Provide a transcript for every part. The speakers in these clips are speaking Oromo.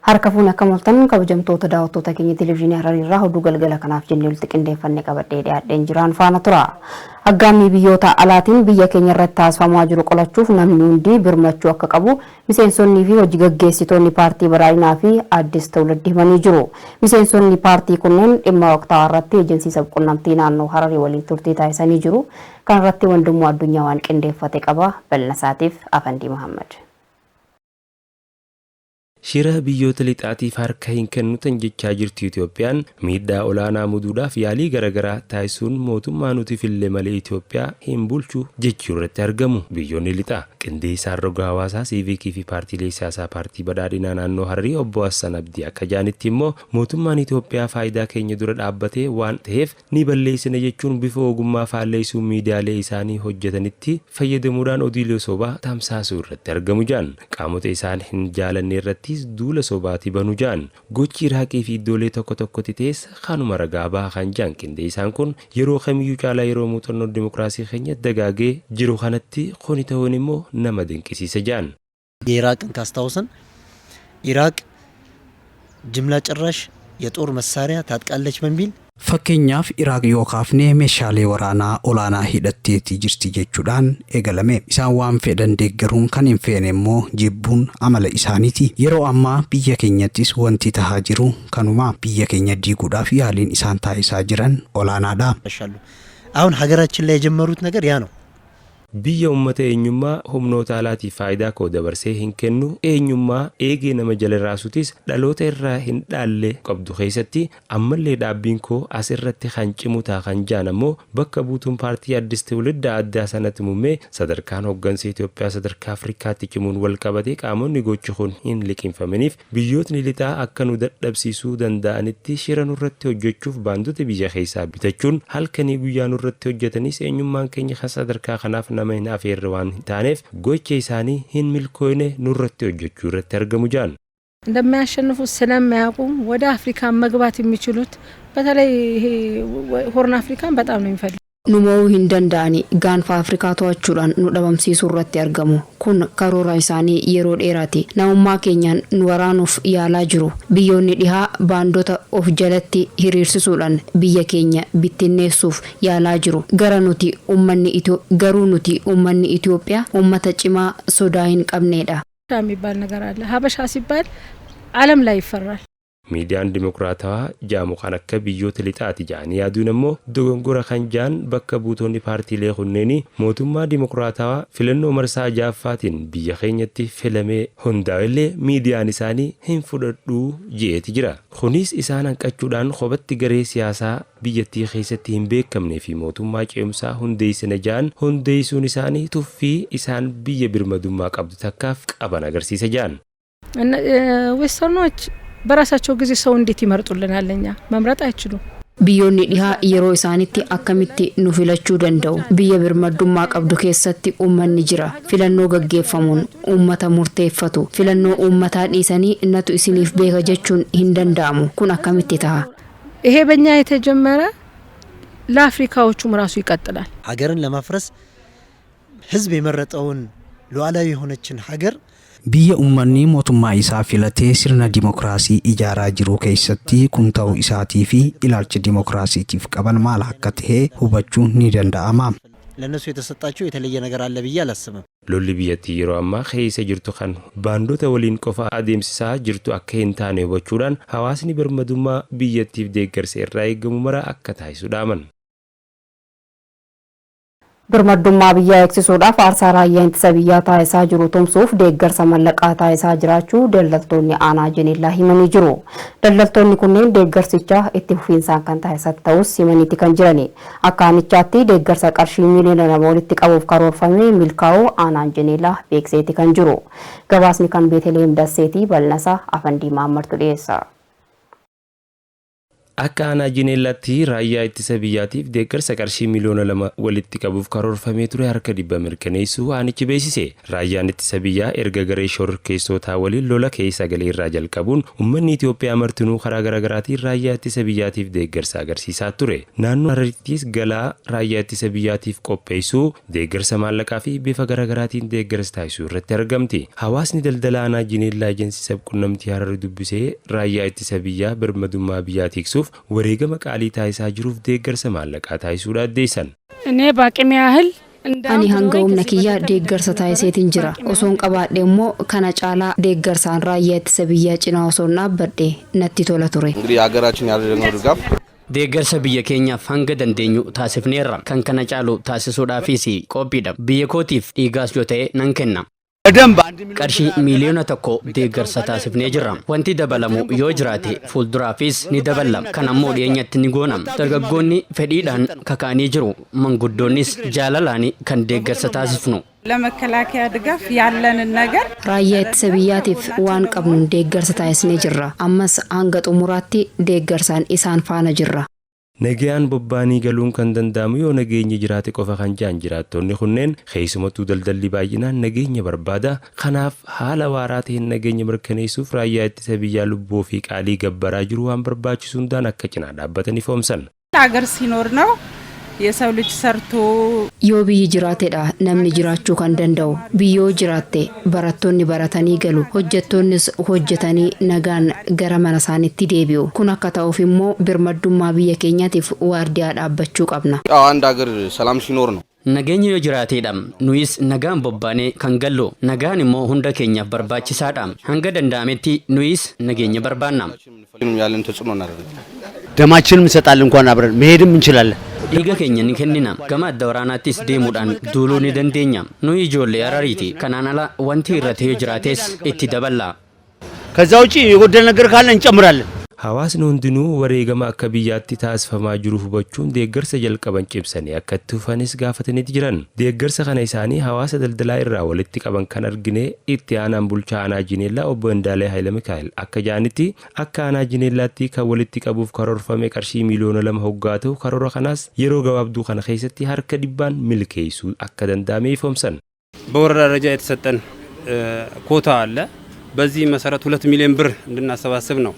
Harka fuuna akka mul'atan kabajamtoota daawwattoota keenya televezyiinii Hararii irraa oduu galgala kanaaf jennee walitti qindeeffannee qabadhee dhiyaadheen jiraan faana tura. Aggaamii biyyoota alaatiin biyya keenya irratti taasifamaa jiru qolachuuf namni hundi birmachuu akka qabu miseensonnii fi hojii gaggeessitoonni paartii badhaadhinaa fi Addis Tawuladdi himanii jiru. Miseensonni paartii kunneen dhimma waqtaawaa irratti eejensi sabquunnamtii naannoo Hararii waliin turtii taasisanii jiru. Kan irratti wandummaa addunyaa waan qindeeffate qaba. Bal'inasaatiif Afandii Muhammad. Shira biyyoota lixaatiif harka hin kennutan jechaa jirtu Itoophiyaan miidhaa olaanaa muduudhaaf yaalii garaagaraa taasisuun mootummaa nuti fillee malee Itoophiyaa hin bulchu jechuu irratti argamu. Biyyoonni lixaa qindeessaan roga hawaasaa siivikii fi paartiilee siyaasaa paartii badhaadhinaa naannoo Hararii obbo Hassan Abdii akka jaanitti immoo mootummaan Itoophiyaa faayidaa keenya dura dhaabbatee waan ta'eef ni balleessina jechuun bifa ogummaa faalleessuu miidiyaalee isaanii hojjetanitti fayyadamuudhaan odiilee sobaa tamsaasuu irratti argamu jaan. Qaamota isaan hin jaalanne irratti duula sobaati banu jaan gochi Iraaqii fi iddoolee tokko tokkotti teessa kanuma ragaa baha kan jaan qindeessaan kun yeroo kamiyyuu caalaa yeroo muuxannoo dimokiraasii keenya dagaagee jiru kanatti kuni ta'uun immoo nama dinqisiisa jaan. የኢራቅን ካስታውሰን ኢራቅ ጅምላ ጭራሽ የጦር መሳሪያ ታጥቃለች በሚል Fakkeenyaaf Iraaq yoo kaafne meeshaalee waraanaa olaanaa hidhatteetii jirti jechuudhaan eegalame. Isaan waan fedhan deeggaruun kan hin feene immoo jibbuun amala isaaniiti. Yeroo ammaa biyya keenyattis wanti tahaa jiru kanuma biyya keenya diiguudhaaf yaaliin isaan taasisaa jiran olaanaadha. አሁን ሀገራችን ላይ የጀመሩት ነገር ያ ነው። Biyya ummata eenyummaa humnoota alaatiif faayidaa koo dabarsee hin kennu eenyummaa eegee nama jala raasutis dhaloota irraa hin dhaalle qabdu keessatti ammallee dhaabbiin koo asirratti kan cimu taa kan jaan ammoo bakka buutuun paartii Addis Tawuladdi addaa sanatti mummee sadarkaan hooggansa Itoophiyaa sadarkaa Afrikaatti cimuun wal qabatee qaamonni gochi kun hin liqinfamaniif biyyootni lixaa akka nu dadhabsiisuu danda'anitti shira nurratti hojjechuuf baandota biyya keessaa bitachuun halkanii guyyaa nurratti hojjetanis eenyummaan keenya kan sadarkaa kanaaf nama hin afeerre waan taaneef gocha isaanii hin milkoone nurratti hojjechuu irratti argamu jaan. እንደማያሸንፉ ስለማያውቁ ወደ አፍሪካ መግባት የሚችሉት በተለይ ሆርን አፍሪካን በጣም ነው የሚፈልጉ Numuu hin danda'ani gaanfa Afrikaa to'achuudhaan nu dhabamsiisuu irratti argamu. Kun karoora isaanii yeroo dheeraati. Namummaa keenyaan nu waraanuuf yaalaa jiru. Biyyoonni dhihaa baandota of jalatti hiriirsisuudhaan biyya keenya bittinneessuuf yaalaa jiru. Garuu nuti ummanni Itoophiyaa ummata cimaa sodaa hin qabneedha. የሚባል ነገር አለ ሀበሻ ሲባል ዓለም ላይ ይፈራል. Miidiyaan dimokiraatawaa jaamu kan akka biyyoota lixaati jaanii yaaduun immoo dogongora kan jaan bakka buutonni paartiilee kunneen mootummaa dimokiraatawaa filannoo marsaa jaaffaatiin biyya keenyatti filamee hundaa'ellee miidiyaan isaanii hin fudhadhuu jeeti jira. Kunis isaan hanqachuudhaan qobatti garee siyaasaa biyyattii keessatti hin beekamnee fi mootummaa ceemsaa hundeessina jaan hundeessuun isaanii tuffii isaan biyya birmadummaa qabdu takkaaf qaban agarsiisa jaan. ወሰኖች በራሳቸው ጊዜ ሰው እንዴት ይመርጡልናልኛ መምረጥ አይችሉም. Biyyoonni dhihaa yeroo isaanitti akkamitti nu filachuu danda'u. Biyya birmadummaa qabdu keessatti uummanni jira. Filannoo gaggeeffamuun uummata murteeffatu. Filannoo uummataa dhiisanii innatu isiniif beeka jechuun hin danda'amu. Kun akkamitti ta'a? ይሄ በእኛ የተጀመረ ለአፍሪካዎቹም ራሱ ይቀጥላል። ሀገርን ለማፍረስ ህዝብ የመረጠውን ሉዓላዊ የሆነችን ሀገር Biyya uummanni mootummaa isaa filatee sirna dimokiraasii ijaaraa jiru keessatti kun ta'uu isaatii fi ilaalcha dimokiraasiitiif qaban maal akka ta'e hubachuun ni danda'ama. ለነሱ የተሰጣቸው የተለየ ነገር አለ ብዬ አላስብም. Lolli biyyattii yeroo ammaa keessa jirtu kan baandota waliin qofa adeemsisaa jirtu akka hin taane hubachuudhaan hawaasni birmadummaa biyyattiif deeggarsa irraa eegamu mara akka taasisuudhaaman. Birmadummaa biyyaa eegsisuudhaaf aarsaa raayyaa ittisa biyyaa taasisaa jiru tumsuuf deeggarsa mallaqaa taasisaa jiraachuu daldaltoonni aanaa Jenillaa himanii jiru. Daldaltoonni kunneen deeggarsicha itti fufiinsaan kan taasisan ta'us himaniiti kan jirani. Akka aanichaatti deeggarsa qarshii miliyoona lama walitti qabuuf karoorfame milkaa'uu aanaan Jenillaa beekseeti kan jiru. Gabaasni kan Beeteleem Dasseetii Bal'inasaa Afandii Maammartu dhiyeessa. Akka aanaa Jineellaatti raayyaa ittisa biyyaatiif deeggarsa qarshii miliyoona 2 walitti qabuuf karoorfamee ture harka 100 mirkaneessuu aanichi beeksise. Raayyaan ittisa biyyaa erga garee shororkeessotaa waliin lola keessa galee irraa jalqabuun uummanni Itoophiyaa martinuu karaa garaagaraatiin raayyaa ittisa biyyaatiif deeggarsa agarsiisaa ture. Naannoo Hararittis galaa raayyaa ittisa biyyaatiif qopheessuu, deeggarsa maallaqaa fi bifa garaagaraatiin deeggarsa taasisuu irratti argamti. Hawaasni daldala aanaa Jineellaa ejensii sabquunnamtii Hararii dubbisee raayyaa ittisa biyyaa birmadummaa biyyaa tiksuuf wareegama qaalii taasisaa jiruuf deeggarsa maallaqaa taasisuudha addeessan. እኔ በአቅሜ ያህል ani hanga humna kiyyaa deeggarsa taasiseetiin jira. Osoon qabaadhe immoo kana caalaa deeggarsaan raayyaa ittisa biyyaa cinaa osoon dhaabbadhe natti tola ture. እንግዲህ ሀገራችን ያደረገው ድጋፍ deeggarsa biyya keenyaaf hanga dandeenyu taasifneerra. Kan kana caalu taasisuudhaafis qophiidha. Biyya kootiif dhiigaas yoo ta'e nan kenna. qarshii miliyoona 1 deeggarsa taasifnee jirra. Wanti dabalamu yoo jiraate fuulduraafis ni daballa. Kan ammoo dhiyeenyatti ni goona. Dargaggoonni fedhiidhaan kakaanii jiru. Manguddoonnis jaalalaan kan deeggarsa taasifnu. ለመከላከያ ድጋፍ ያለንን ነገር raayyaa ittisa biyyaatiif waan qabnuun deeggarsa taasisnee jirra. Ammas hanga xumuraatti deeggarsaan isaan faana jirra. Nagayaan bobbaanii galuun kan danda'amu yoo nageenyi jiraate qofa kan jaan jiraattonni kunneen keessumattuu daldalli baay'inaan nageenya barbaada. Kanaaf haala waaraa ta'een nageenya mirkaneessuuf raayyaa ittisa biyyaa lubbuu fi qaalii gabbaraa jiru waan barbaachisuudhaan akka cinaa dhaabbatanii foomsan. ሀገር ሲኖር ነው የሰው ልጅ ሰርቶ yoo biyyi jiraatedha namni jiraachuu kan danda'u. Biyyoo jiraatte barattoonni baratanii galu, hojjettoonnis hojjetanii nagaan gara mana isaaniitti deebi'u. Kun akka ta'uuf immoo birmadummaa biyya keenyaatiif waardiyaa dhaabbachuu qabna. አንድ ሀገር ሰላም ሲኖር ነው Nageenya yoo jiraateedha nuyis nagaan bobbaanee kan gallu. Nagaan immoo hunda keenyaaf barbaachisaadha. Hanga danda'ametti nuyis nageenya barbaanna. ያለን ተጽዕኖ እናደርጋለን ደማችንን እንሰጣለን እንኳን አብረን መሄድም እንችላለን dhiiga keenya ni kennina. Gama adda waraanaattis deemuudhaan duuluu ni dandeenya. Nuyi ijoollee Harariiti. Kanaan ala wanti irratti yoo jiraates itti daballa. ከዛ ውጪ የጎደለ ነገር ካለ እንጨምራለን Hawaasni hundinuu wareegama akka biyyaatti taasifamaa jiru hubachuun deeggarsa jalqaban cimsanii akka itti fufanis gaafatanii jiran. Deeggarsa kana isaanii hawaasa daldalaa irraa walitti qaban kan argine itti aanaan bulchaa aanaa Jineellaa obbo Indaalee Haayile Mikaa'el akka jaanitti akka aanaa Jineellaatti kan walitti qabuuf karoorfame qarshii miliyoona 2 hoggaa ta'u karoora kanaas yeroo gabaabduu kana keessatti harka 100 milkeessuu akka danda'ame ifoomsan. በወረዳ ደረጃ የተሰጠን ኮታ አለ። በዚህ መሰረት 2 ሚሊዮን ብር እንድናሰባስብ ነው።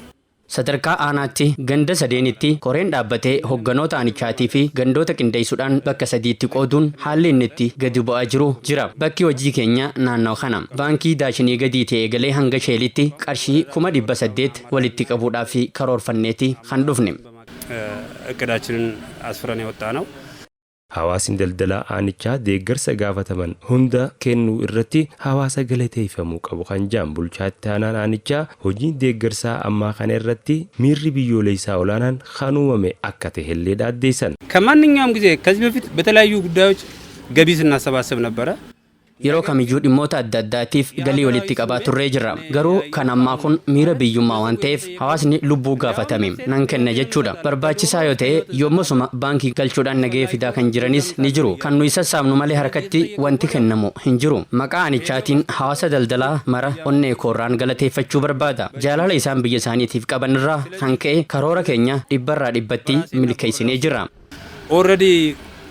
Sadarkaa aanaatti ganda sadeenitti koreen dhaabbatee hogganoota aanichaatii fi gandoota qindeessuudhaan bakka 3tti qooduun haalli inni itti gadi bu'aa jiru jira. Bakki hojii keenya naannoo kana. Baankii Daashinii gadii ta'ee galee hanga sheelitti qarshii 800 walitti qabuudhaaf karoorfanneeti kan dhufne. እቅዳችንን አስፍረን የወጣ ነው። Hawaasni daldalaa aanichaa deeggarsa gaafataman hunda kennuu irratti hawaasa galateeffamuu qabu kan jaan bulchaatti aanaan aanichaa hojiin deeggarsaa ammaa kana irratti miirri biyyoolessaa olaanaan kan uumame akka ta'e illee dhaaddeessan. ከማንኛውም ጊዜ ከዚህ በፊት በተለያዩ ጉዳዮች ገቢ ስናሰባስብ ነበረ። Yeroo kamiyyuu dhimmoota adda addaatiif galii walitti qabaa turree jirra. Garuu kan ammaa kun miira biyyummaa waan ta'eef hawaasni lubbuu gaafatame nan kenna jechuudha. Barbaachisaa yoo ta'e yommuu baankii galchuudhaan nagahee fidaa kan jiranis ni jiru. Kan nuyi sassaabnu malee harkatti wanti kennamu hin jiru. Maqaa aanichaatiin hawaasa daldalaa mara onnee koorraan galateeffachuu barbaada. Jaalala isaan biyya isaaniitiif qaban irraa kan ka'e karoora keenya 100% milkeessinee jirra. ኦልሬዲ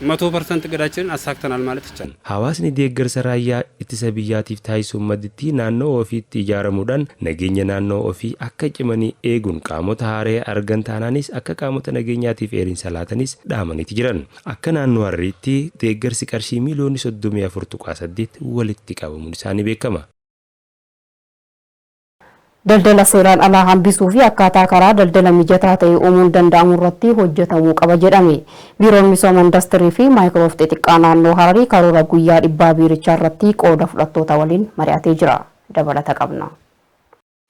100% እቅዳችንን አሳክተናል ማለት ይቻላል። Hawaasni deeggarsa raayyaa ittisa biyyaatiif taasisuun madditti naannoo ofiitti ijaaramuudhaan nageenya naannoo ofii akka cimanii eeguun qaamota haaree argan taanaanis akka qaamota nageenyaatiif eerinsa laatanis dhaamaniiti jiran. Akka naannoo Harariitti deeggarsi qarshii miliyoona 34.8 walitti qabamuun isaanii beekama. Daldala seeraan alaa hambisuu fi akkaataa karaa daldala mijataa ta'e uumuun danda'amu irratti hojjetamuu qaba jedhame. Biiroon misooma industirii fi maayikiroo xixiqqaa naannoo Hararii karoora guyyaa 100 biirichaa irratti qooda fudhattoota waliin mari'atee jira. Dabalata qabna.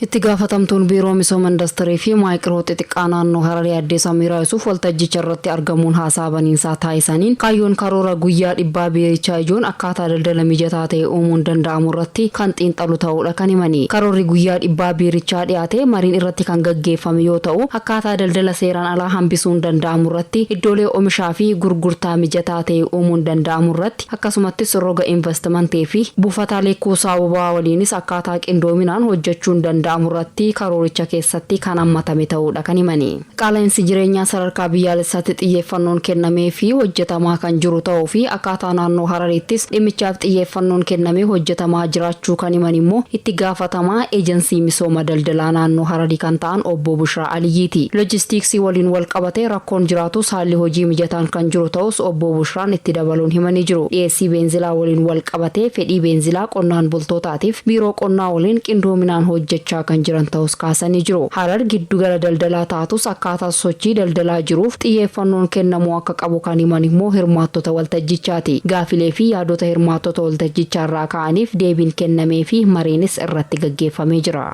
Itti gaafatamtuun biiroo misooma industirii fi maayikiroo xixiqqaa naannoo Hararii Aadde Samiraa Yuusuf waltajjicha irratti argamuun haasaa baniinsaa taasisaniin kaayyoon karoora guyyaa 100 biirichaa ijoon akkaataa daldala mijataa ta'e uumuun danda'amu irratti kan xiinxalu ta'uudha kan himani. Karoorri guyyaa 100 biirichaa dhiyaate mariin irratti kan gaggeeffame yoo ta'u akkaataa daldala seeraan alaa hambisuun danda'amu irratti iddoolee oomishaa fi gurgurtaa mijataa ta'e uumuun danda'amu irratti akkasumattis roga investimentii fi buufataalee kuusaa boba'aa waliinis akkaataa qindoominaan hojjechuun danda'amu danda'amu irratti karooricha keessatti kan hammatame ta'uudha kan himani. Qaala'insi jireenyaa sadarkaa biyyaalessaatti xiyyeeffannoon kennamee fi hojjetamaa kan jiru ta'uu fi akkaataa naannoo Hararittis dhimmichaaf xiyyeeffannoon kennamee hojjetamaa jiraachuu kan himan immoo itti gaafatamaa eejensii misooma daldalaa naannoo Hararii kan ta'an obbo Bushraa Aliyyiiti. Loojistiksii waliin wal qabatee rakkoon jiraatus haalli hojii mijataan kan jiru ta'us obbo Bushraan itti dabaluun himanii jiru. Dhiyeessii beenzilaa waliin wal qabatee fedhii beenzilaa qonnaan bultootaatiif biiroo qonnaa waliin qindoominaan hojjechaa kan jiran ta'us kaasanii jiru. Harar giddugala daldalaa taatus akkaataa sochii daldalaa jiruuf xiyyeeffannoon kennamuu akka qabu kan himan immoo hirmaattota waltajjichaati. Gaafilee fi yaadota hirmaattota waltajjicharraa ka'aniif deebiin kennamee fi mariinis irratti gaggeeffamee jira.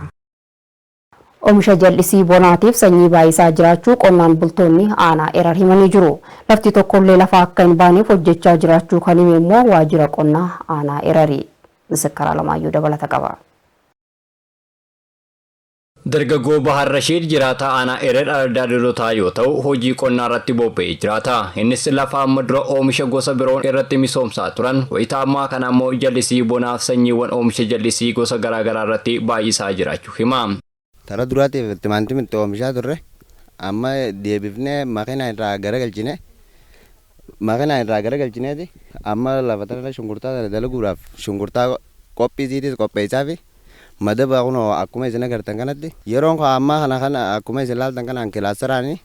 Oomisha jallisii bonaatiif sanyii baay'isaa jiraachuu qonnaan bultoonni aanaa Erar himanii jiru. Lafti tokkollee lafa akka hin baaneef hojjechaa jiraachuu kan hime immoo waajjira qonnaa aanaa Erarii. Misikkaraa Lamaayyuu dabalata qaba. Dargaggoo Bahar Rashid jiraata aanaa Erer Ardaa Dirotaa yoo ta'u hojii qonnaa irratti bobba'ee jiraata. Innis lafa amma dura oomisha gosa biroon irratti misoomsaa turan wayitaa ammaa kana ammoo jallisii bonaaf sanyiiwwan oomisha jallisii gosa garaagaraa irratti baay'isaa jiraachuu hima. Tara duraatiif timaantimii oomishaa turre amma deebifnee makiinaa irraa garagalchineeti amma lafa tana shunkurtaa dalaguudhaaf shunkurtaa qophiisiitis qopheessaa fi madaba kunoo akkuma isin agartan kanatti yeroon amma kana akkuma isin ilaaltan kanaan kilaasaraan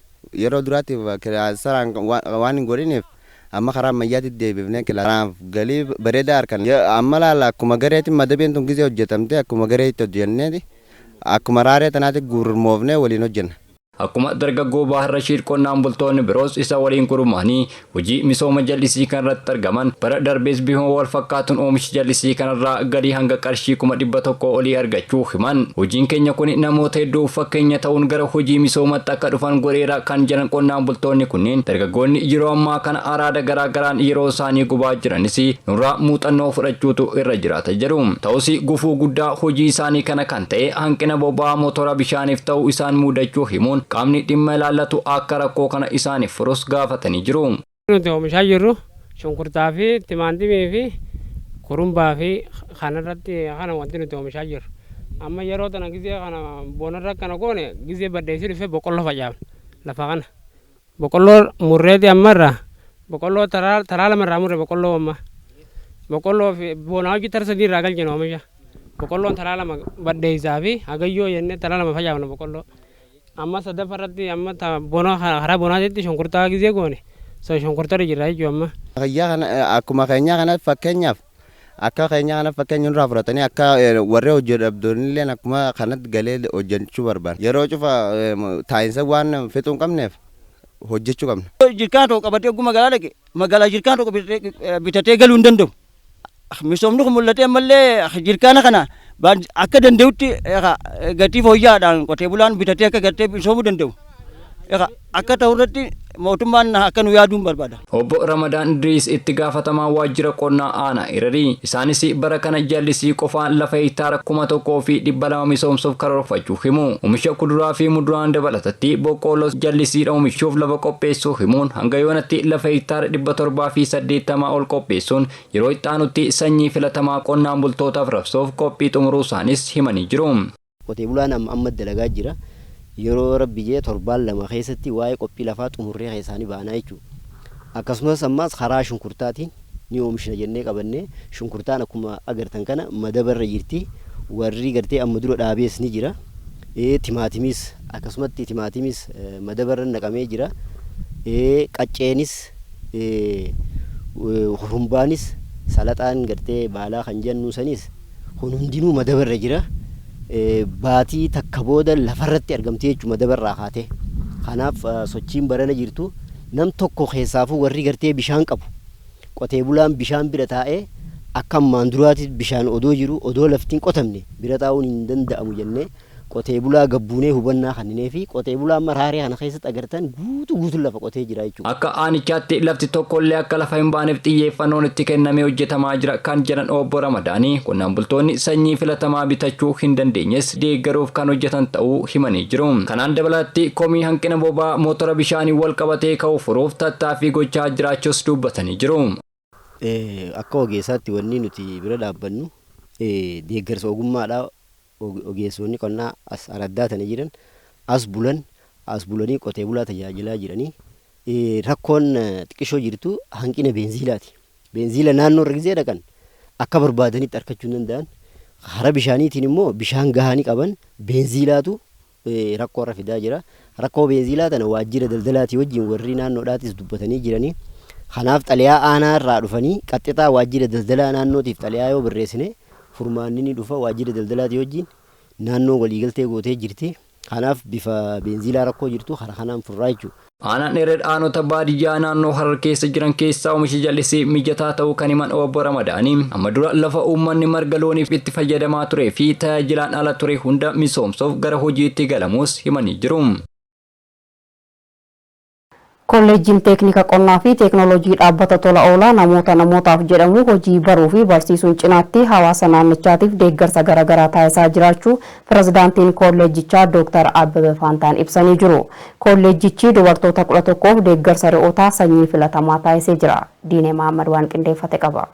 yeroo duraatiif kilaasaraan waan hin godhiniif amma karaa ammayyaatti deebifnee kilaasaraaf galii bareedaa harkan amma laala akkuma gareetti madabeen tun gisee hojjetamte akkuma gareetti hojjenneeti akkuma raaree tanaatti gurmoofnee waliin hojjenna. Akkuma dargaggoo Bahar Rashid qonnaan bultoonni biroos isa waliin gurmaanii hojii misooma jallisii kanarratti argaman bara darbees bifuma wal fakkaatuun oomisha jallisii kanarraa galii hanga qarshii 100 olii argachuu himan. Hojiin keenya kun namoota hedduu fakkeenya ta'uun gara hojii misoomatti akka dhufan godheera kan jedhan qonnaan bultoonni kunneen dargaggoonni yeroo ammaa kana araada garaagaraan yeroo isaanii gubaa jiranis nurraa muuxannoo fudhachuutu irra jiraata jedhu. Ta'us gufuu guddaa hojii isaanii kana kan ta'e hanqina boba'aa motora bishaaniif ta'uu isaan mudachuu himuun qaamni dhimma ilaallatu akka rakkoo kana isaaniif furus gaafatanii jiru. Nuti oomishaa jirru shunkurtaa fi timaantimii fi kurumbaa fi kanarratti kana wanti nuti oomishaa jirru. Amma yeroo tana gisee kana bonarra kana goone gisee baddeessi dhufee boqqolloo facaafne lafa kana. Boqqolloo murreeti ammarra boqqolloo taraa lamarraa murre boqqolloo amma. Boqqolloo fi bonaa hojii tarsadii irraa galchine oomisha. Boqqolloon taraa lama baddeessaa fi hagayyoo jennee taraa lama facaafne boqqolloo. Amma sadafarratti amma bona hara bonaatitti shunkurtaa gisee goone so shunkurtaa jira jechuudha amma. Akkuma keenyaa kanatti fakkeenyaaf akka keenyaa kana fakkeenya nurraa fudhatanii akka warree hojjettoonni akkuma kanatti galee hojjechuu barbaadu. Yeroo cufa taa'insa waan fixuu hin qabneef hojjechuu qabna. Jirkaan tokko qabatee oguu magaalaa dhaqe magaalaa jirkaan tokko bitatee galuu hin danda'u. Misoomni kun mul'atee ammallee jirkaana kana akka danda'utti gatii fooyya'aadhaan qotee bulaan bitatee akka gartee misoomuu danda'u. Akka ta'urratti mootummaan akka nu yaaduun barbaada. Obbo Ramadaan Idriis itti gaafatamaa waajjira qonnaa aanaa Erarii isaanis bara kana jallisii qofaan lafa hektaara 1,200 misoomsuuf karoorfachuu himu. Oomisha kuduraa fi muduraan dabalatatti boqqolloo jallisiidha oomishuuf lafa qopheessuu himuun hanga yoonatti lafa hektaara 780 ol qopheessuun yeroo itti aanutti sanyii filatamaa qonnaan bultootaaf raabsuuf qophii xumuruu isaanis himanii jiru. Qotee bulaan amma dalagaa jira. Yeroo rabbiyyee torbaan lama keessatti waa'ee qophii lafaa xumurree isaanii baanaa jechuudha. Akkasumas ammas karaa shunkurtaatiin ni oomishna jennee qabannee shunkurtaan akkuma agartan kana madabarra jirti. Warri gartee amma dura dhaabees ni jira. Timaatimis akkasumatti timaatimis madabarra naqamee jira. Qacceenis hurumbaanis salaxaan gartee baalaa kan jennu sanis hundinuu madabarra jira. Baatii takka booda lafarratti argamtee jechuudha madabarraa kaatee. Kanaaf sochiin barana jirtu nam tokko keessaafuu warri gartee bishaan qabu. Qotee bulaan bishaan bira taa'ee akka ammaan duraatti bishaan odoo jiru odoo laftiin qotamne bira taa'uun hin danda'amu jennee qotee bulaa gabbuunee hubannaa kannee fi qotee bulaa maraaree kana keessatti agartan guutuu lafa qotee jira jechuudha. Akka aanichaatti lafti tokkollee akka lafa hin baaneef xiyyeeffannoon itti kennamee hojjetamaa jira kan jedhan obbo Ramadaanii qonnaan bultoonni sanyii filatamaa bitachuu hin dandeenyes deeggaruuf kan hojjetan ta'uu himanii jiru. Kanaan dabalatti komii hanqina boba'aa motora bishaanii wal qabatee ka'uu furuuf tattaaffii gochaa jiraachuus dubbatanii jiru. Akka ogeessaatti wanni nuti bira dhaabbannu deeggarsa ogummaadhaa ogeessonni qonnaa as araddaatanii jiran as bulanii qotee bulaa tajaajilaa jiranii rakkoon xiqqishoo jirtu hanqina beenziilaati. Beenziila naannoo irra gisee dhaqan akka barbaadanitti argachuu hin danda'an. Hara bishaaniitiin immoo bishaan gahaanii qaban beenziilaatu rakkoo irra fidaa jira. Rakkoo beenziilaa tana waajjira daldalaatii wajjin warri naannoodhaatis dubbatanii jiranii. Kanaaf xaliyaa aanaa irraa dhufanii qaxxixaa waajjira daldalaa naannootiif xaliyaa yoo barreessine furmaanni ni dhufa waajjira daldalaatii wajjin naannoo waliigaltee gootee jirti. Kanaaf bifa beenziilaa rakkoo jirtu hara kanaan furraa jechuudha. Aanaan dheeraa aanota baadiyyaa naannoo Harar keessa jiran keessaa oomishi jallisii mijataa ta'uu kan himan obbo Ramadaanii amma dura lafa uummanni marga looniif itti fayyadamaa turee fi tajaajilaan ala ture hunda misoomsuuf gara hojiitti galamuus himanii jiru. Kolleejjiin teeknika qonnaa fi teeknooloojii dhaabbata tola oolaa namootaaf jedhamu hojii baruu fi barsiisuun cinaatti hawaasa naannichaatiif deeggarsa garaagaraa taasisaa jiraachuu pirezidaantiin kolleejjichaa Dr. Abbebe Faantaan ibsanii jiru. Kolleejjichi dubartoota 11f deeggarsa re'ootaa sanyii filatamaa taasisee jira. Diinee Mahammad waan qindeeffate qaba.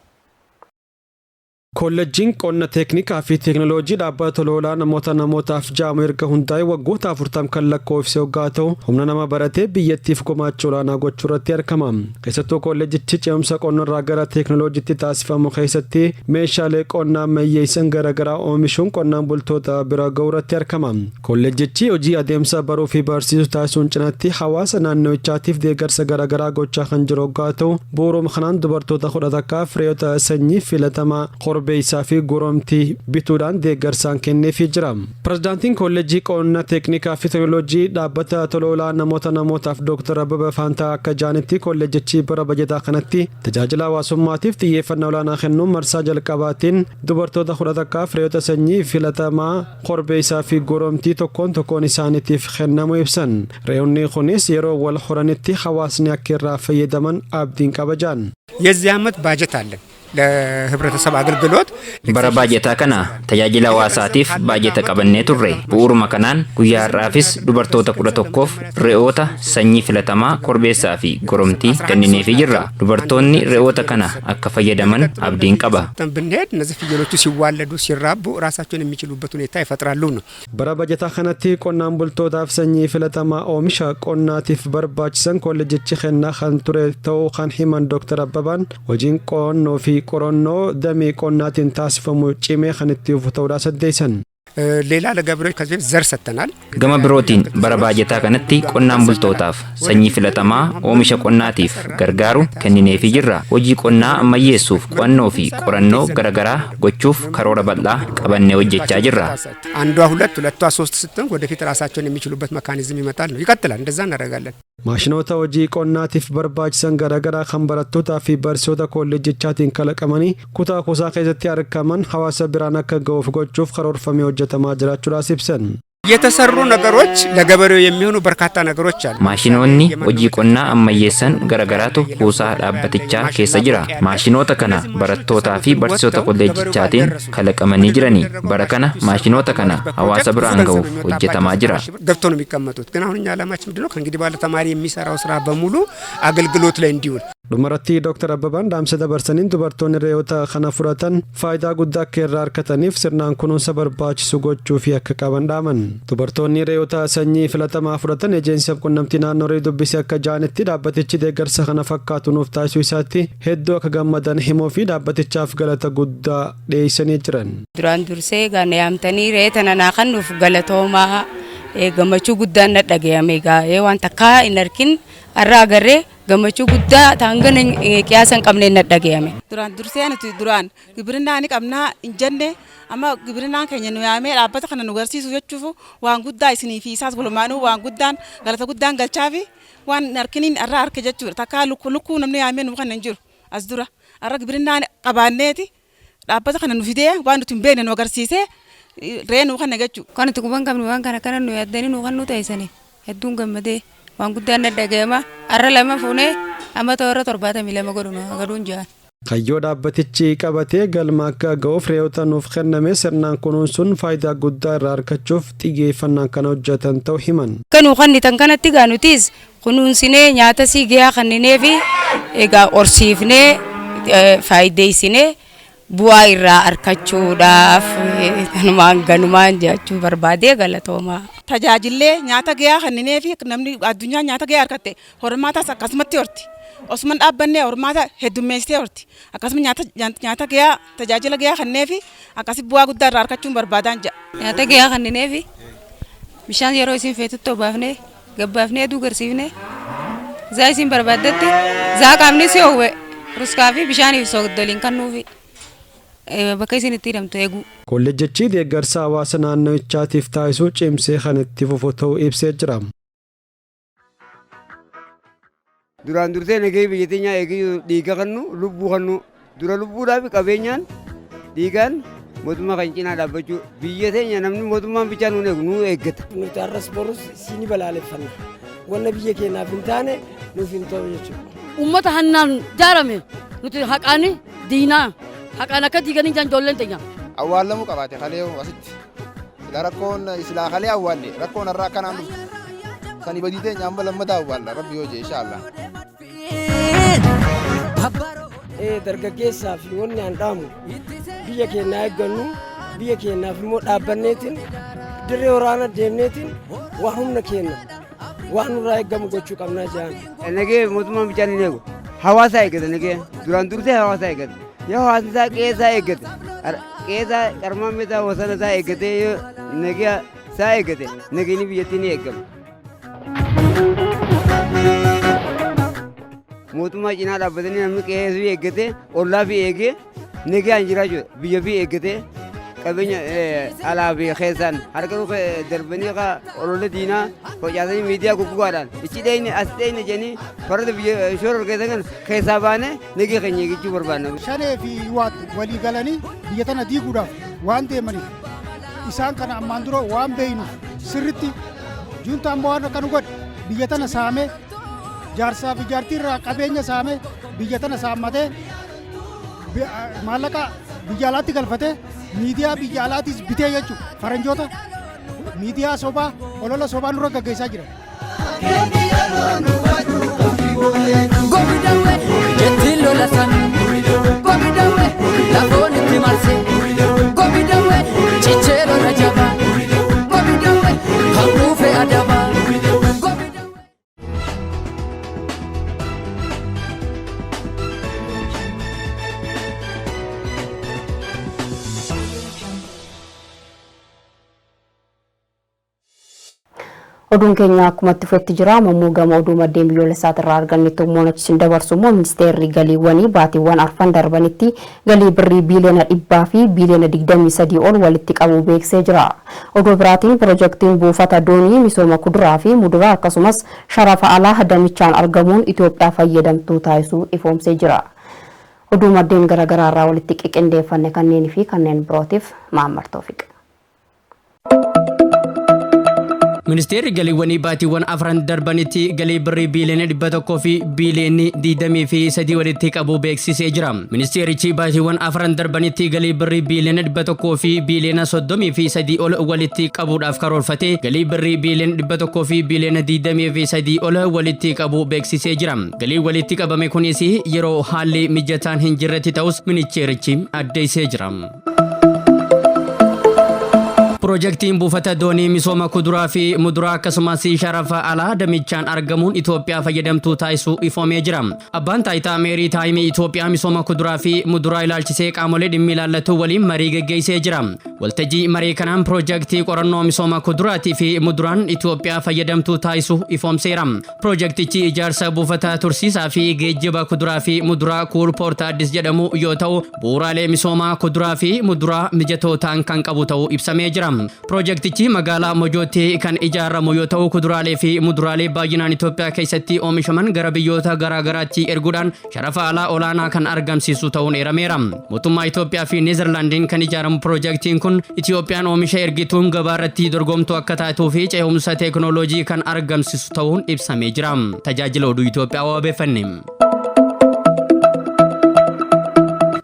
Kolleejjiin qonna teeknikaa fi teeknooloojii dhaabbata tola oolaa namootaaf jaamu erga hundaa'e waggoota 40 kan lakkoofse hoggaa ta'u humna nama baratee biyyattiif gumaacha olaanaa gochuu irratti argama. Keessattuu kolleejjichi ce'umsa qonnarraa gara teeknooloojiitti taasifamu keessatti meeshaalee qonnaa ammayyeessan garaagaraa oomishuun qonnaan bultoota bira ga'uu irratti argama. Kolleejjichi hojii adeemsa baruu fi barsiisuu taasisuun cinaatti hawaasa naannichaatiif deeggarsa garaagaraa gochaa kan jiru hoggaa ta'u bu'uuruma kanaan dubartoota 11f re'oota sanyii filatamaa beeysaa fi goromtii bituudhaan deeggarsaan kenneefii jira. Pirezidaantiin kolleejjii qonna teeknikaa fi teeknooloojii dhaabbata tola oolaa namootaaf Dr. Abbebe Faantaa akka jaanitti kolleejjichi bara bajataa kanatti tajaajila hawaasummaatiif xiyyeeffannaa olaanaa kennuun marsaa jalqabaatiin dubartoota 11f re'oota sanyii filatamaa korbeessaa fi goromtii tokkoon isaaniitiif kennamu ibsan. Re'oonni kunis yeroo wal horanitti hawaasni akka irraa fayyadaman abdiin qaban. የዚህ ዓመት ባጀት አለን ለህብረተሰብ አገልግሎት bara baajetaa kana tajaajila hawaasaatiif baajeta qabannee turre bu'uuruma kanaan guyyaa har'aafis dubartoota 11f re'oota sanyii filatamaa korbeessaa fi goromtii kennineefii jirra. Dubartoonni re'oota kana akka fayyadaman abdiin qaba. ብንሄድ እነዚህ ፍየሎቹ ሲዋለዱ ሲራቡ ራሳቸውን የሚችሉበት ሁኔታ ይፈጥራሉ ነው። bara bajataa kanatti qonnaan bultootaaf sanyii filatamaa oomisha qonnaatiif barbaachisan kolleejjichi kennaa kan ture ta'uu kan himan Dr. Abbabaan hojiin qonnoo fi qorannoo damee qonnaatiin taasifamu cimee kan itti fufu ta'uudha saddeessan. ሌላ ለገበሬዎች ከዚህ በፊት ዘር ሰጥተናል። Gama birootiin bara baajetaa kanatti qonnaan bultootaaf sanyii filatamaa oomisha qonnaatiif gargaaru kennineefii jirra. Hojii qonnaa ammayyeessuuf qo'annoo fi qorannoo garaagaraa gochuuf karoora bal'aa qabannee hojjechaa jirra. አንዷ ሁለቷ ሶስት ስትሆን ወደፊት ራሳቸውን የሚችሉበት መካኒዝም ይመጣል ነው። ይቀጥላል። እንደዛ እናደርጋለን። Maashinoota hojii qonnaatiif barbaachisan garaagaraa kan barattootaa fi barsiisota kolleejjichaatiin kalaqamanii kutaa kuusaa keessatti argaman hawaasa biraan akka ga'uuf gochuuf karoorfamee hojjetamaa jiraachuudhaas ibsan. የተሰሩ ነገሮች ለገበሬው የሚሆኑ በርካታ ነገሮች አሉ። Maashinoonni hojii qonnaa ammayyeessan garaagaraatu kuusaa dhaabbatichaa keessa jira. Maashinoota kana barattootaa fi barsiisota kolleejjichaatiin kalaqamanii jiranii. Bara kana maashinoota kana hawaasa biraan ga'uuf hojjetamaa jira. ገብቶ ነው የሚቀመጡት። ግን አሁን እኛ ዓላማችን ምንድነው? ከእንግዲህ ባለ ተማሪ የሚሰራው ስራ በሙሉ አገልግሎት ላይ እንዲውል dhumarratti Dr. Abbabaan dhaamsa dabarsaniin dubartoonni re'oota kana fudhatan faayidaa guddaa akka irraa argataniif sirnaan kunuunsa barbaachisu gochuu fi akka qaban dhaaman. Dubartoonni re'oota sanyii filatamaa fudhatan ejeensiif qunnamtii naannoo dubbisee akka jaanitti dhaabbatichi deeggarsa kana fakkaatu nuuf taasisuu isaatti hedduu akka gammadan himuu fi dhaabbatichaaf galata guddaa dhiyeessanii jiran. Duraan dursee gaana yaamtanii re'ee tana naa kennuuf galatoomaa gammachuu guddaan na dhagayame gaa'ee waan takkaa hin arkin irraa agarree gammachuu guddaa taangan qiyaasan qabnee na dhagayame. Duraan dursee nuti duraan gibirinnaa ni qabnaa hin jenne amma gibirinnaan keenya nu yaamee dhaabbata kana nu garsiisu jechuuf waan guddaa isinii fi isaas walumaanuu waan guddaan galata guddaan galchaa fi waan harkiniin irraa harke jechuudha. Takkaa lukkuu namni yaamee nu kan hin jiru as dura irra gibirinnaan qabaanneeti dhaabbata kana nu fidee waan nuti hin beekne nu agarsiisee re'ee nu kan jechuudha. Kan nuti quban qabnu waan kana nu yaaddanii nu kan nu taasisanii hedduun gammadee waan guddaan na dhagayama arra lama fuunee amma toora 72 godhunu agaduun jaan. Kayyoo dhaabbatichi qabatee galma akka ga'uuf re'oota nuuf kenname sirnaan kunuunsuun faayidaa guddaa irraa argachuuf xiyyeeffannaan kan hojjetan ta'uu himan. Kan ukannitan kanatti gaanutis kunuunsinee nyaata sii gahaa kanninee fi egaa horsiifnee faayideessinee bu'aa irraa argachuudhaaf kanumaan ganumaan jechuu barbaadee galatooma. Tajaajillee nyaata gahaa kanneenii fi namni addunyaa nyaata gahaa argatte hormaatas akkasumatti horti. Osman dhaabbannee hormaata heddummeessitee horti. Akkasuma nyaata gahaa tajaajila gahaa kanneenii fi akkasii bu'aa guddaa irraa argachuun barbaadan jira. Nyaata gahaa kanneenii fi bishaan yeroo isin feetutti obaafnee gabbaafnee duugarsiifnee zaa isin barbaaddetti zaa qaamni si ho'e ruskaa fi bishaaniif soogdoliin kan nuufi. Bakka isin itti hidhamtu eegu. Kolleejjichi deeggarsa hawaasa naannichaatiif taasisuu cimsee kan itti fufu ta'uu ibsee jira. Duraan dursee nagahee biyya teenyaa eegee dhiiga kannu lubbuu kannu dura lubbuudhaaf qabeenyaan dhiigaan mootummaa kan cinaa dhaabbachuu biyya teenya namni mootummaan bichaa nuun eegu nuu eeggata. Nuti arras borus siini balaaleffanna. Wanna biyya keenyaaf hin taane nuuf hin ta'u jechuudha. Uummata hannaan jaarame nuti haqaani diinaa. Haqaan akka diiganii jaan ijoolleen teenya. Awwaalamuu qabaate kalee asitti. Sila rakkoon silaa kalee awwaalle rakkoon irraa akkanaan dhuftu. Sani badii teenya amma lammataa awwaalla rabbi yoo jee inshaallah. Dargaggeessaa fi wanni aan dhaamu biyya keenyaa eeggannu biyya keenyaaf immoo dhaabbanneetiin dirree waraana deemneetiin waan humna keenya waan nurraa eeggamu gochuu qabnaa jedhan. Nagee mootummaan bichaan hin eegu hawaasa eeggata nagee duraan dursee hawaasa eeggata. Yoo hawaasni isaa qe'ee eeggate qe'ee isaa qarmaan isaa wasana isaa eeggatee yoo nagaa isaa eeggate nageenyi biyyattii ni eegama. Mootummaa cinaa dhaabbatanii namni qe'ee fi eeggatee ollaa fi eegee nagaan jiraachuu biyya fi eeggatee qabeenya alaa fi keessaan harka darbanii olola diinaa facaasanii miidiyaa guggubaadhaan ichi dheeyne as dheeyne jedhanii farda biyya shoora keessan kan keessaa baane nagee keenya eeggachuu barbaanna. Shanee fi walii galanii biyya tana diiguudhaaf waan deemaniif isaan kana ammaan dura waan beeynuuf sirritti juuntaan waan akka nu godhe biyya tana saamee jaarsaa fi jaartii irraa qabeenya saamee biyya tana saammatee maallaqa biyya alaatti galfatee miidiyaa biyya alaatiis bitee jechuudha faranjoota miidiyaa sobaa olola sobaa nurra gaggeessaa jira. Gobidawe jettiin lola sana gobidawe lafoon itti marsee gobidawe cichee lola jabaa gobidawe kan dhufe adabaa. Oduun keenya akkuma itti fufetti jira ammoo gama oduu maddeen biyyoolessaati irraa argannetti moonachiin dabarsumoo ministeerri galiiwwanii baatiiwwan arfan darbanitti galii birrii biiliyoona 100 fi biiliyoona 23 ol walitti qabuu beeksisee jira. Oduu biraatiin piroojeektiin buufata doonii misooma kuduraa fi muduraa akkasumas sharafa alaa damichaan argamuun Itoophiyaa fayyadamtuu taasisuu ifoomsee jira. Oduu maddeen garaagaraa irraa walitti qindeeffanne kanneen fi kanneen birootiif Mahammad Toofiq. Ministeerri galiiwwanii baatiiwwan afran darbanitti galii birrii biiliyoona 100 fi biiliyoona 23 walitti qabuu beeksisee jira. Ministeerichi baatiiwwan afran darbanitti galii birrii biiliyoona 100 fi biiliyoona 33 ol walitti qabuudhaaf karoorfate galii birrii biiliyoona 100 fi biiliyoona 23 ol walitti qabuu beeksisee jira. Galii walitti qabame kunis yeroo haalli mijataan hin jirretti ta'us ministeerichi addeessee jira. Piroojeektiin buufata doonii misooma kuduraa fi muduraa akkasumas sharafa alaa damichaan argamuun Itoophiyaa fayyadamtuu taasisuu ifoomee jira. Abbaan taayitaa meerii taayimii Itoophiyaa misooma kuduraa fi muduraa ilaalchisee qaamolee dhimmi ilaallatu waliin marii geggeessee jira. Waltajjii marii kanaan piroojeektii qorannoo misooma kuduraatii fi muduraan Itoophiyaa fayyadamtuu taasisuu ifoomseera. Piroojeektichi ijaarsa buufata tursiisaa fi geejjiba kuduraa fi muduraa kuul poort addis jedhamu yoo ta'u bu'uuraalee misoomaa kuduraa fi muduraa mijatoo ta'an kan qabu ta'uu ibsamee jira. Piroojeektichi magaalaa Mojootti kan ijaaramu yoo ta'u kuduraalee fi muduraalee baay'inaan Itoophiyaa keessatti oomishaman gara biyyoota garaagaraatti erguudhaan sharafa alaa olaanaa kan argamsiisu ta'uun eerameera. Mootummaa Itoophiyaa fi Neezerlaandiin kan ijaaramu piroojeektiin kun Itoophiyaan oomisha ergituun gabaarratti dorgomtuu akka taatuu fi ce'umsa teekinooloojii kan argamsiisu ta'uun ibsamee jira. Tajaajila oduu Itoophiyaa wabeeffanne.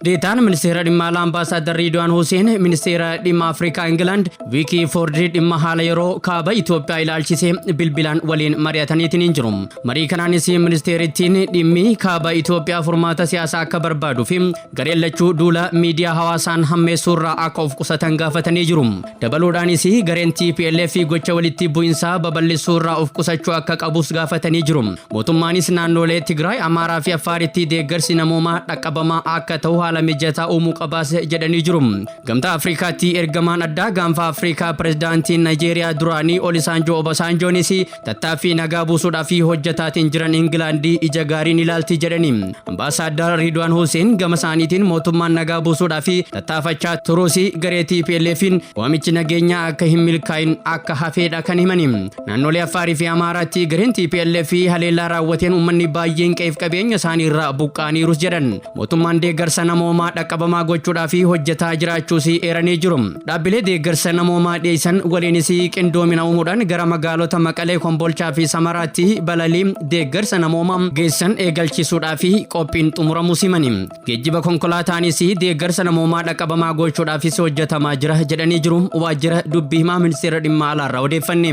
Deetaan ministeera dhimma alaa ambaasaadar Ridwaan Hussein ministeera dhimma Afrikaa England Viikii Foordi dhimma haala yeroo kaaba Itoophiyaa ilaalchisee bilbilaan waliin mari'ataniitiin jiru. Marii kanaanis ministeerittiin dhimmi kaaba Itoophiyaa furmaata siyaasaa akka barbaaduu fi gareen lachuu duula miidiyaa hawaasaan hammeessuurraa akka of qusatan gaafatanii jiru. Dabaluudhaanis gareen TPLF gocha walitti bu'insaa babal'isuurraa of qusachuu akka qabus gaafatanii jiru. Mootummaanis naannolee Tigraay, Amaaraa fi Affaaritti deeggarsi namoomaa dhaqqabamaa akka ta'u haala mijataa uumuu qabaas jedhanii jiru. Gamtaa Afrikaatti ergamaan addaa gaanfa Afrikaa pirezidaantiin Naayijeeriyaa duraanii Olisaanjoo Obasaanjoonis tattaaffii nagaa buusuudhaaf hojjetaatiin jiran Ingilaandii ija gaariin ilaalti jedhani. Ambaasaadar Ridwaan Hussein gama isaaniitiin mootummaan nagaa buusuudhaaf tattaafachaa turuus garee TPLF'n waamichi nageenyaa akka hin milkaa'in akka hafeedha kan himani. Naannolee Affaarii fi Amaaraatti gareen TPLF haleellaa raawwateen uummanni baay'een qe'ee fi qabeenya isaanii irraa buqqaaniirus jedhan. Mootummaan deeggarsa namoomaa dhaqqabamaa gochuudhaaf hojjetaa jiraachuus eeranii jiru. Dhaabbilee deeggarsa namoomaa dhiyeessan waliinis qindoomina uumuudhaan gara magaalota Maqalee, Kombolchaa fi Samaraatti balalii deeggarsa namoomaa geessan eegalchisuudhaaf qophiin xumuramus himani. Geejjiba konkolaataanis deeggarsa namoomaa dhaqqabamaa gochuudhaafis hojjetamaa jira jedhanii jiru. Waajjira dubbii himaa ministeera dhimma alaarraa odeeffanne.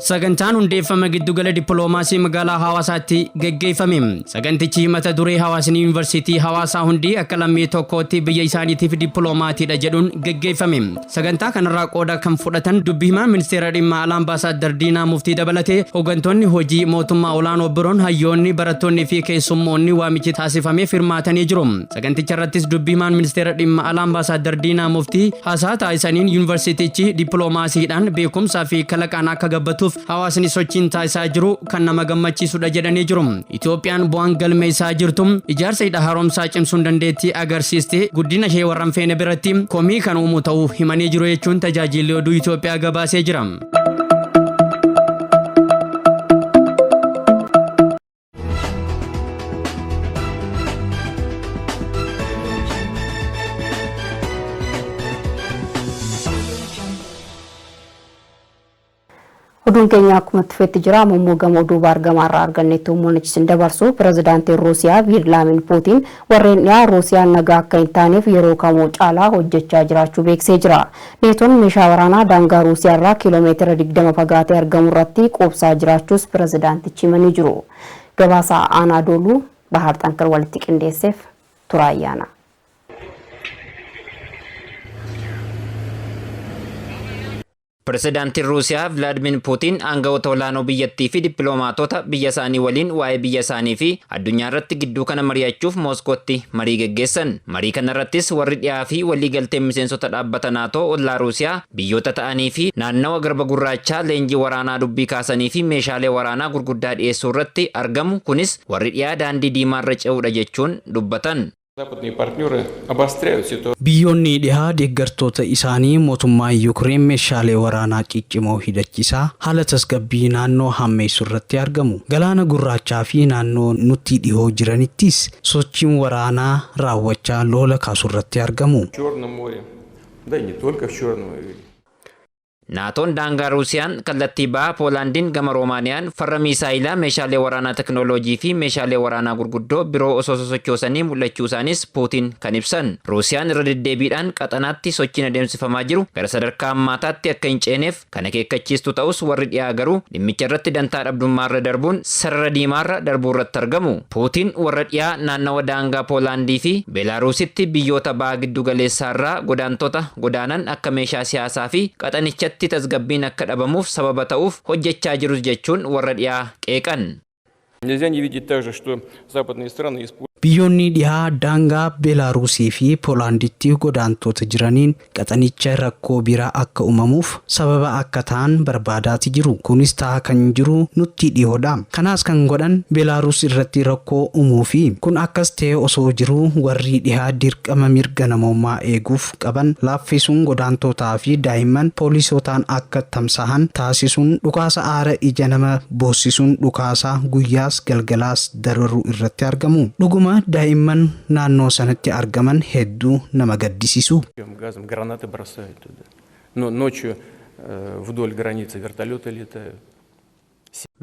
Sagantaan hundeeffama giddugala dippiloomaasii magaalaa Hawaasaatti geggeeffame. Sagantichi mata duree Hawaasni Yuunivarsiitii Hawaasaa hundi akka lammii tokkootti biyya isaaniitiif dippiloomaatiidha jedhuun geggeeffame. Sagantaa kanarraa qooda kan fudhatan dubbii himaa ministeera dhimma alaa ambaasaadar Diinaa Muftii dabalatee hooggantoonni hojii mootummaa olaanoo biroon hayyoonni barattoonni fi keessummoonni waamichi taasifamee hirmaatanii jiru. Saganticha irrattis dubbii himaan ministeera dhimma alaa ambaasaadar Diinaa Muftii haasaa taasisaniin yuunivarsiitichi dippiloomaasiidhaan beekumsaa fi kalaqaan akka gabbatuuf hawaasni sochiin taasisaa jiru kan nama gammachiisudha jedhanii jiru. Itoophiyaan bu'aan galmeessaa jirtu ijaarsa hidha haaromsaa cimsuun dandeettii agarsiiste guddina ishee warran feene biratti komii kan uumu ta'uu himanii jiru jechuun tajaajilli oduu Itoophiyaa gabaasee jira. Oduun keenya akkuma tufeetti jira ammoo gamoo duuba argamaarraa arganneetti uummannichi dabarsu pirezidaantiin Ruusiyaa Vilaadimiir Puutiin warreen dhiyaa Ruusiyaan nagaa akka hin taaneef yeroo kamuu caalaa hojjechaa jiraachuu beeksisee jira. Neetoon meeshaa waraanaa daangaa Ruusiyaarraa kiiloomeetira 20 fagaatee argamu irratti qubsaa jiraachuus pirezidaantichi himanii jiru. Gabaasa Anaadooluu Bahar Xankar walitti qindeesseef Turaayyaana. Pirezidaantiin Ruusiyaa Vilaadimiir Puutiin aangawoota olaanoo biyyattii fi dippiloomaatota biyya isaanii waliin waa'ee biyya isaanii fi addunyaa irratti gidduu kana mari'achuuf Mooskootti marii geggeessan. Marii kana irrattis warri dhiyaa fi waliigalteen miseensota dhaabbata naatoo ollaa Ruusiyaa biyyoota ta'anii fi naannawa garba gurraachaa leenjii waraanaa dubbii kaasanii fi meeshaalee waraanaa gurguddaa dhiyeessuu irratti argamu. Kunis warri dhiyaa daandii diimaa irra ce'uudha jechuun dubbatan. Biyyoonni dhihaa deeggartoota isaanii mootummaa Yuukireen meeshaalee waraanaa ciccimoo hidhachiisaa haala tasgabbii naannoo hammeessuu irratti argamu. Galaana gurraachaa fi naannoo nutti dhihoo jiranittis sochiin waraanaa raawwachaa lola kaasuu irratti argamu. Naatoon daangaa Ruusiyaan kallattii bahaa Poolaandiin gama Roomaaniyaan farra miisaayilaa meeshaalee waraanaa teknooloojii fi meeshaalee waraanaa gurguddoo biroo osoo sosochoosanii mul'achuu isaanis Puutiin kan ibsan. Ruusiyaan irra deddeebiidhaan qaxanaatti sochiin adeemsifamaa jiru gara sadarkaa ammaataatti akka hin ceeneef kan akeekkachiistu ta'us warri dhiyaa garuu dhimmicha irratti dantaa dhabdummaarra darbuun sarara diimaarra darbuu irratti argamu. Puutiin warra dhiyaa naannawa daangaa Poolaandii fi Beelaaruusitti biyyoota bahaa giddu galeessaarraa godaantota godaanan akka meeshaa siyaasaa fi qaxanichatti tasgabbiin akka dhabamuuf sababa ta'uuf hojjechaa jirus jechuun warra dhiyaa qeeqan. Biyyoonni dhihaa daangaa Beelaaruusii fi Poolaanditti godaantota jiraniin qaxanicha rakkoo biraa akka uumamuuf sababa akka ta'an barbaadaati jiru. Kunis ta'aa kan jiru nutti dhihoodha. Kanaas kan godhan Beelaaruus irratti rakkoo uumuu fi kun akkas ta'e osoo jiru warri dhihaa dirqama mirga namoomaa eeguuf qaban laaffisuun godaantotaa fi daa'imman poolisootaan akka tamsa'an taasisuun dhukaasa aara ija nama boossisuun dhukaasa guyyaas galgalaas dararuu irratti argamu. Dhuguma daa'imman naannoo sanatti argaman hedduu nama gaddisiisu.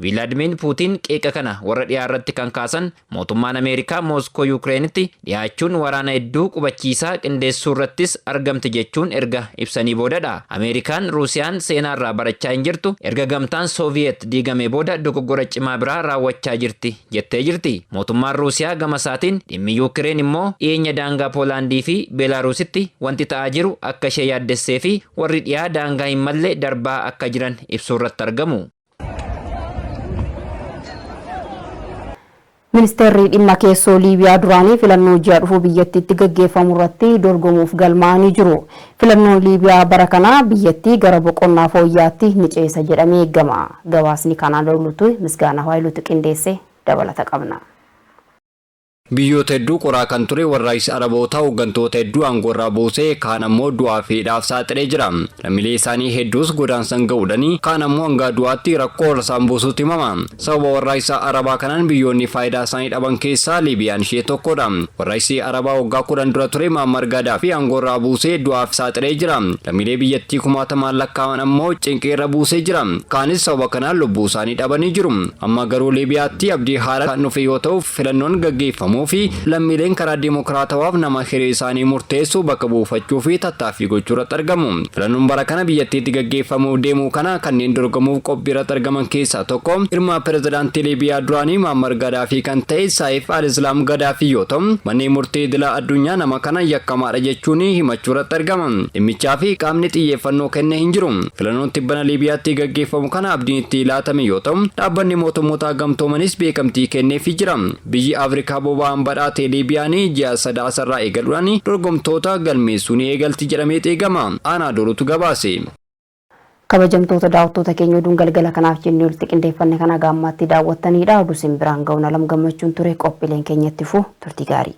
Vilaadimiir Puutiin qeeqa kana warra dhiyaa irratti kan kaasan mootummaan Ameerikaa Mooskoo Yukireenitti dhiyaachuun waraana hedduu qubachiisaa qindeessuu irrattis argamte jechuun erga ibsanii boodadha. Ameerikaan Ruusiyaan seenaarraa barachaa hin jirtu erga gamtaan Sooviyeet diigame booda dogoggora cimaa biraa raawwachaa jirti jettee jirti. Mootummaan Ruusiyaa gama isaatiin dhimmi Yukireen immoo dhiyeenya daangaa Poolaandii fi Beelaaruusitti wanti ta'aa jiru akka ishee yaaddessee fi warri dhiyaa daangaa hin malle darbaa akka jiran ibsuu irratti argamu. Ministeerri dhimma keessoo Liibiyaa duraanii filannoo ji'a dhufu biyyattiitti gaggeeffamu irratti dorgomuuf galmaa'anii jiru. Filannoon Liibiyaa bara kana biyyattii gara boqonnaa fooyyaatti ni ceesa jedhamee eegama. Gabaasni kanaan lolutu Misgaanaa Waayiluutu qindeesse dabalata qabna. Biyyoota hedduu qoraa kan ture warraaqsi Arabootaa hooggantoota hedduu aangoorraa buusee kaan ammoo du'aa fi hidhaaf saaxilee jira. Lammiilee isaanii hedduus godaansan ga'uudhaan kaan ammoo hanga du'aatti rakkoo isaan buusuutti himama. Sababa warraaqsa Arabaa kanaan biyyoonni faayidaa isaanii dhaban keessaa Liibiyaan ishee tokkodha. Warraaqsi Arabaa waggaa 10 dura ture Muammar Gaddaafii aangoorraa buusee du'aaf saaxilee jira. Lammiilee biyyattii kumaatamaan lakkaa'aman ammoo cinqeerra buusee jira. Kaanis sababa kanaan lubbuu isaanii dhabanii jiru. Amma garuu Liibiyaatti abdii haaraa kan dhufe yoo ta'u filannoon gaggeeffamu fi lammiileen karaa dimokiraatawaaf nama hiree isaanii murteessuu bakka buufachuu fi tattaaffii gochuu irratti argamu. Filannoon bara kana biyyattiitti gaggeeffamuuf deemu kana kanneen dorgomuuf qophii irratti argaman keessaa tokko ilma pirezidaantii Liibiyaa duraanii Muammar Gaddaafii kan ta'e Saayif al-Islaam Gaddaafii yoo ta'u manneen murtii idilaa addunyaa nama kana yakkamaadha jechuun himachuu irratti argama. Dhimmichaa fi qaamni xiyyeeffannoo kenne hin jiru. Filannoon tibbana Liibiyaatti gaggeeffamu kana abdiin itti laatame yoo ta'u dhaabbanni mootummoota gamtoomanis beekamtii kenneefii jira. Biyyi Afrikaa boba'aan badhaate Liibiyaanii ji'a sadaasarraa eegaluudhaan dorgomtoota galmeessuun eegalti jedhamee eegama. Aanaa Doorutu gabaase. Kabajamtoota daawwattoota keenya oduun galgala kanaaf jennee walitti qindeeffanne kana gaammaatti daawwattanidha. Oduu isin biraan ga'uun alam gammachuun ture qophiileen keenyatti fuu turtii gaarii.